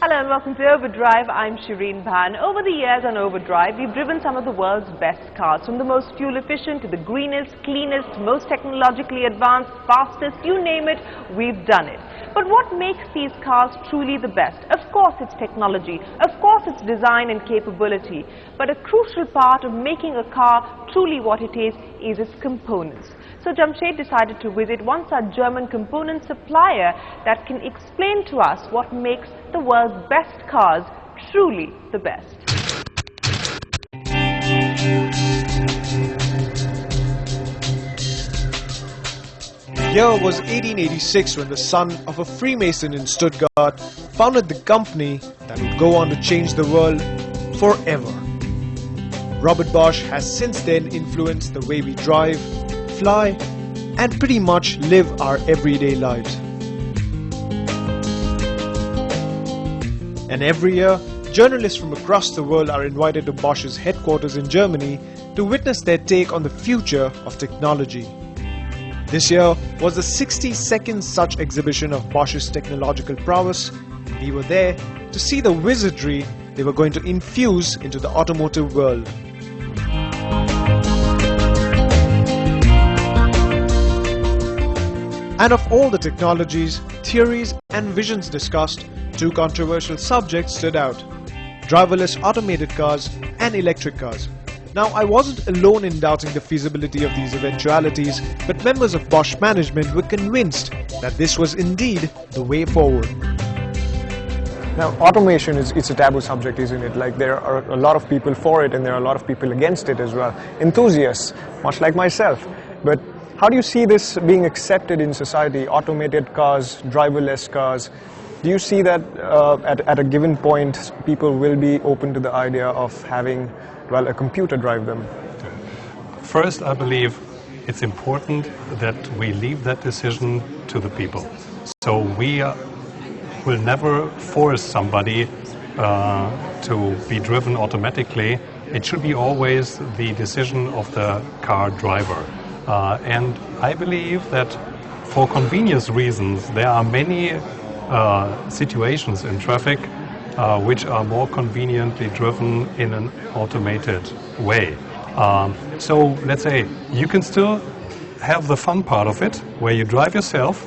Hello and welcome to Overdrive. I'm Shireen Bhan. Over the years on Overdrive, we've driven some of the world's best cars, from the most fuel efficient to the greenest, cleanest, most technologically advanced, fastest, you name it, we've done it. But what makes these cars truly the best? Of course it's technology, of course it's design and capability, but a crucial part of making a car truly what it is its components. So Jamshed decided to visit one such German component supplier that can explain to us what makes the world's best cars truly the best. The year was 1886 when the son of a Freemason in Stuttgart founded the company that would go on to change the world forever. Robert Bosch has since then influenced the way we drive, fly, and pretty much live our everyday lives. And every year, journalists from across the world are invited to Bosch's headquarters in Germany to witness their take on the future of technology. This year was the 62nd such exhibition of Bosch's technological prowess. We were there to see the wizardry they were going to infuse into the automotive world. And of all the technologies, theories and visions discussed, two controversial subjects stood out: driverless automated cars and electric cars. Now, I wasn't alone in doubting the feasibility of these eventualities, but members of Bosch management were convinced that this was indeed the way forward. Now, automation it's a taboo subject, isn't it? Like, there are a lot of people for it and there are a lot of people against it as well. Enthusiasts, much like myself. But how do you see this being accepted in society? Automated cars, driverless cars. Do you see that at a given point people will be open to the idea of having, well, a computer drive them? First, I believe it's important that we leave that decision to the people. So we will never force somebody to be driven automatically. It should be always the decision of the car driver. And I believe that for convenience reasons, there are many situations in traffic which are more conveniently driven in an automated way. So let's say you can still have the fun part of it, where you drive yourself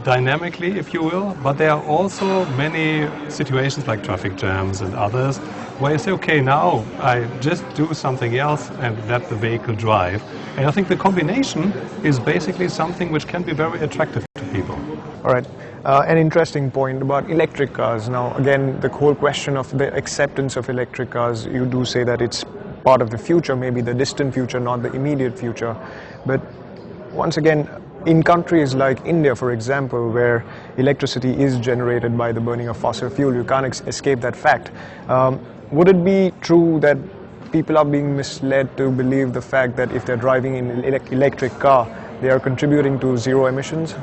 dynamically, if you will, but there are also many situations like traffic jams and others where you say, okay, now I just do something else and let the vehicle drive. And I think the combination is basically something which can be very attractive to people. All right. An interesting point about electric cars. Now, again, the whole question of the acceptance of electric cars, you do say that it's part of the future, maybe the distant future, not the immediate future. But once again, in countries like India, for example, where electricity is generated by the burning of fossil fuel, you can't escape that fact. Would it be true that people are being misled to believe the fact that if they're driving in an electric car, they are contributing to zero emissions?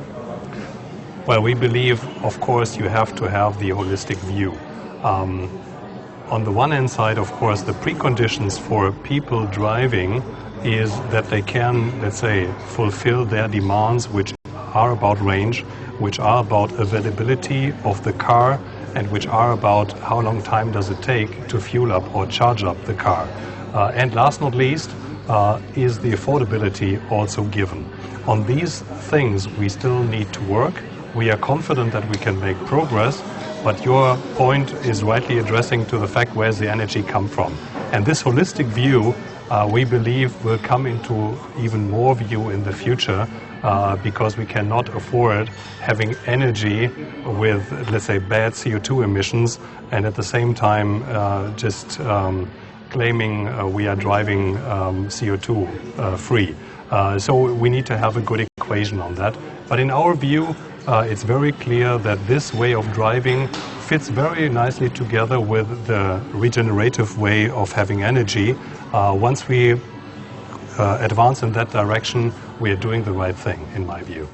Well, we believe, of course, you have to have the holistic view. On the one hand side, of course, the preconditions for people driving is that they can, let's say, fulfill their demands, which are about range, which are about availability of the car, and which are about how long time does it take to fuel up or charge up the car. And last not least, is the affordability also given. On these things we still need to work. We are confident that we can make progress, but your point is rightly addressing to the fact, where's the energy come from? And this holistic view, we believe, will come into even more view in the future, because we cannot afford having energy with, let's say, bad CO2 emissions and at the same time just claiming we are driving CO2 free. So we need to have a good equation on that. But in our view, it's very clear that this way of driving fits very nicely together with the regenerative way of having energy. Once we advance in that direction, we are doing the right thing, in my view.